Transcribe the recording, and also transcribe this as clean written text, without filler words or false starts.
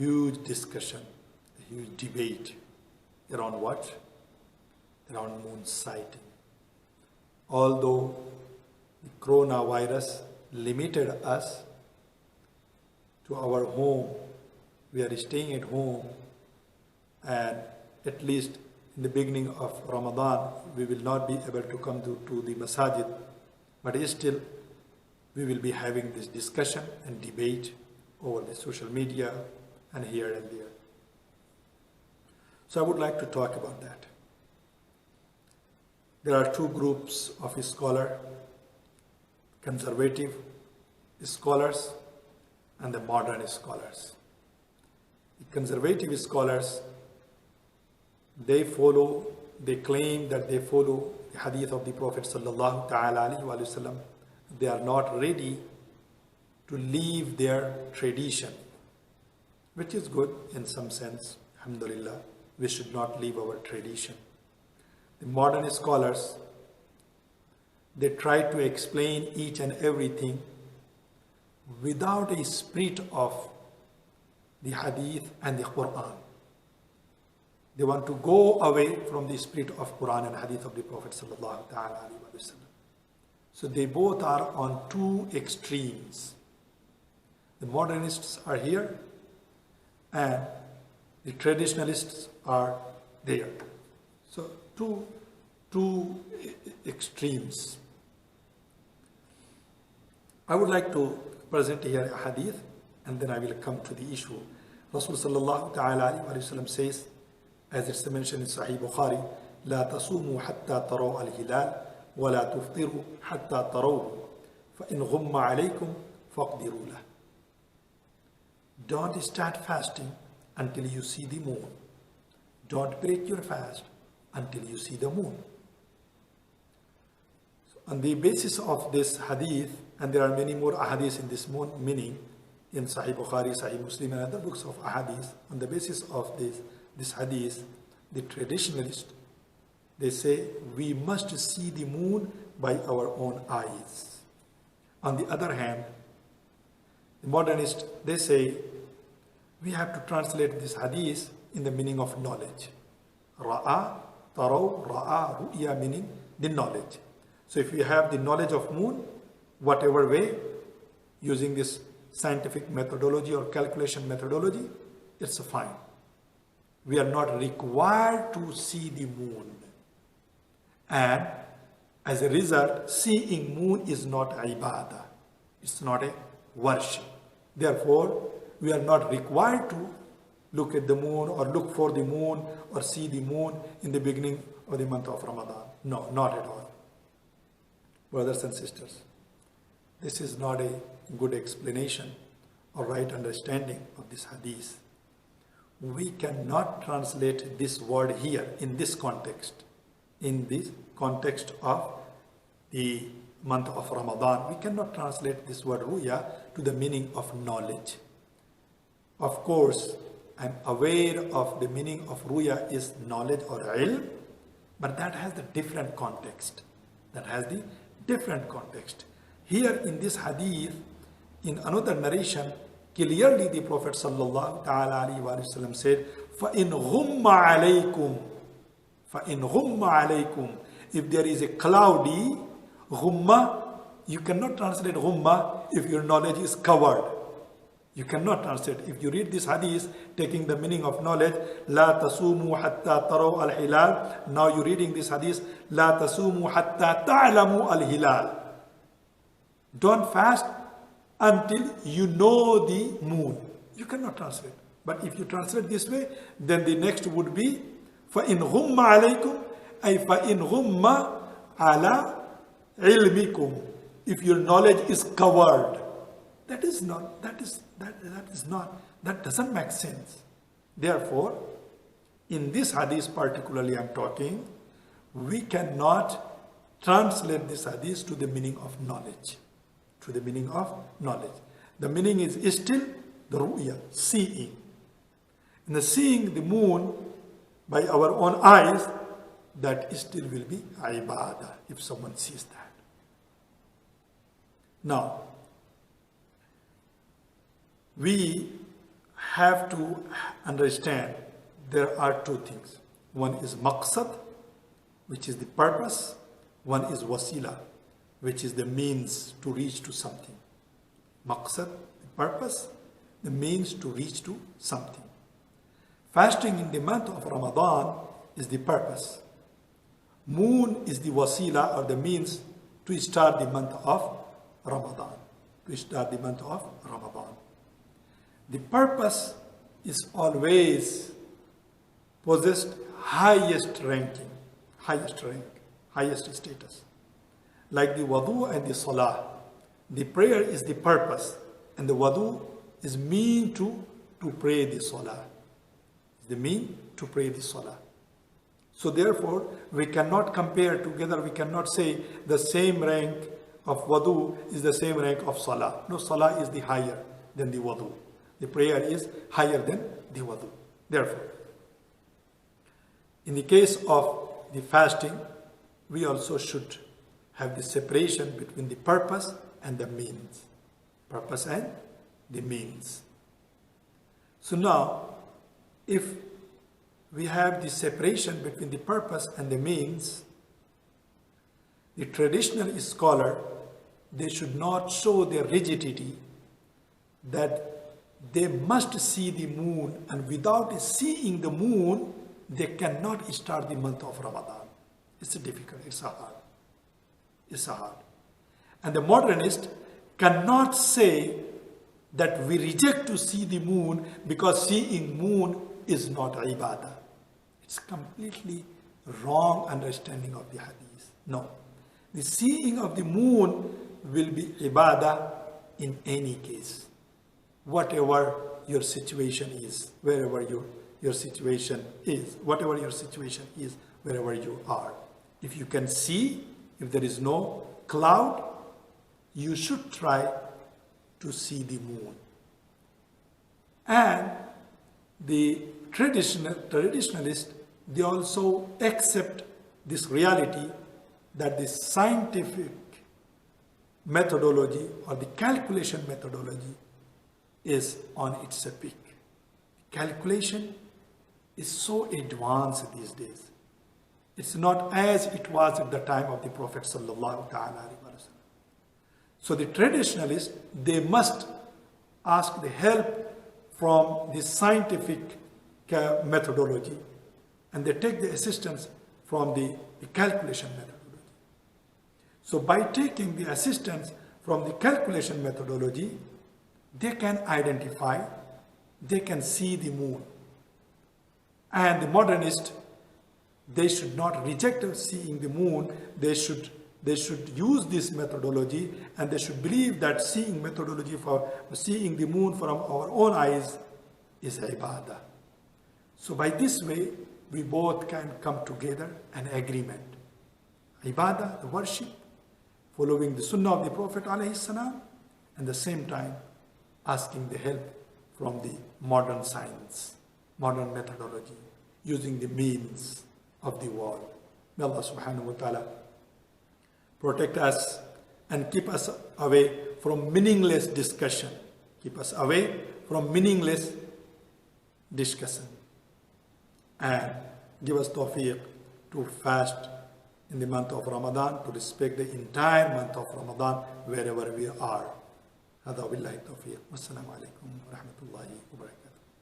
huge discussion, a huge debate around what? Around moon sighting. Although the coronavirus limited us to our home, we are staying at home, and at least in the beginning of Ramadan, we will not be able to come to the masajid, but still we will be having this discussion and debate over the social media and here and there. So I would like to talk about that. There are two groups of scholars, conservative scholars and the modern scholars. The conservative scholars, they claim that they follow the hadith of the Prophet sallallahu ta'ala alayhi wa sallam. They are not ready to leave their tradition, which is good in some sense. Alhamdulillah, we should not leave our tradition. The modern scholars, they try to explain each and everything without a spirit of the hadith and the Quran. They want to go away from the spirit of Quran and hadith of the Prophet sallallahu ta'ala alayhi wa sallam. So they both are on two extremes. The modernists are here and the traditionalists are there. So two extremes. I would like to present here a hadith and then I will come to the issue. Rasul sallallahu ta'ala alayhi wa sallam says, as it's mentioned in Sahih Bukhari, لا تصوموا حتى تروا الهلال ولا تفطروا حتى تروه فإن غم عليكم فاقدروا له. Don't start fasting until you see the moon. Don't break your fast until you see the moon. So on the basis of this hadith, and there are many more ahadith in this meaning in Sahih Bukhari, Sahih Muslim and other books of ahadith, on the basis of this hadith, the traditionalists, they say we must see the moon by our own eyes. On the other hand, the modernists, they say we have to translate this hadith in the meaning of knowledge. Ra'a, taraw, ra'a, ru'ya, meaning the knowledge. So if you have the knowledge of moon, whatever way, using this scientific methodology or calculation methodology, it's fine. We are not required to see the moon. And as a result, seeing moon is not ibadah. It's not a worship. Therefore, we are not required to look at the moon or look for the moon or see the moon in the beginning of the month of Ramadan. No, not at all. Brothers and sisters, this is not a good explanation or right understanding of this hadith. We cannot translate this word here in this context of the month of Ramadan. We cannot translate this word ruya to the meaning of knowledge. Of course, I'm aware of the meaning of ruya is knowledge or ilm, but that has the different context. Here in this hadith, in another narration, clearly the Prophet sallallahu ta'ala alayhi wa sallam said, فَإِنْ غُمَّ عَلَيْكُمْ, if there is a cloudy, غُمَّ, you cannot translate غُمَّ if your knowledge is covered. You cannot translate. If you read this hadith, taking the meaning of knowledge, لا تصوموا حتى تروا الهلال. Now you're reading this hadith, لا تصوموا حتى تعلموا الهلال. Don't fast until you know the moon. You cannot translate. But if you translate this way, then the next would be فَإِنْ غُمَّ عَلَيْكُمْ أي فَإِنْ غُمَّ عَلَى عِلْمِكُمْ. If your knowledge is covered. That doesn't make sense. Therefore, in this hadith particularly I'm talking, we cannot translate this hadith to the meaning of knowledge. The meaning is still the ru'ya, seeing. And the seeing the moon by our own eyes, that still will be ibadah if someone sees that. Now, we have to understand there are two things. One is maqsad, which is the purpose. One is wasila, which is the means to reach to something. Maqsad, the purpose, the means to reach to something. Fasting in the month of Ramadan is the purpose. Moon is the wasila or the means to start the month of Ramadan. To start the month of Ramadan. The purpose is always possessed highest ranking, highest rank, highest status. Like the wudu and the salah. The prayer is the purpose and the wudu is mean to pray the salah. The mean to pray the salah. So therefore, we cannot compare together, we cannot say the same rank of wudu is the same rank of salah. No, salah is the higher than the wudu. The prayer is higher than the wudu. Therefore, in the case of the fasting, we also should have the separation between the purpose and the means. Purpose and the means. So now, if we have the separation between the purpose and the means, the traditional scholar, they should not show their rigidity that they must see the moon, and without seeing the moon, they cannot start the month of Ramadan. It's difficult, it's hard. It's hard. And the modernist cannot say that we reject to see the moon because seeing moon is not ibadah. It's completely wrong understanding of the hadith. No. The seeing of the moon will be ibadah in any case. Whatever your situation is, wherever your situation is, whatever your situation is, wherever you are. If you can see, if there is no cloud, you should try to see the moon. And the traditionalists, they also accept this reality that the scientific methodology or the calculation methodology is on its peak. Calculation is so advanced these days. It's not as it was at the time of the Prophet sallallahu ta'ala alaihi wasallam. So the traditionalists, they must ask the help from the scientific methodology, and they take the assistance from the calculation methodology. So by taking the assistance from the calculation methodology, they can identify, they can see the moon. And the modernists, they should not reject seeing the moon, they should use this methodology, and they should believe that seeing methodology for seeing the moon from our own eyes is ibadah. So by this way, we both can come together an agreement. Ibadah, the worship, following the sunnah of the Prophet alayhi salam, and at the same time asking the help from the modern science, modern methodology, using the means of the world. May Allah subhanahu wa ta'ala protect us and keep us away from meaningless discussion. Keep us away from meaningless discussion. And give us tawfiq to fast in the month of Ramadan, to respect the entire month of Ramadan wherever we are. هذا بالله التوفيق والسلام عليكم ورحمة الله وبركاته.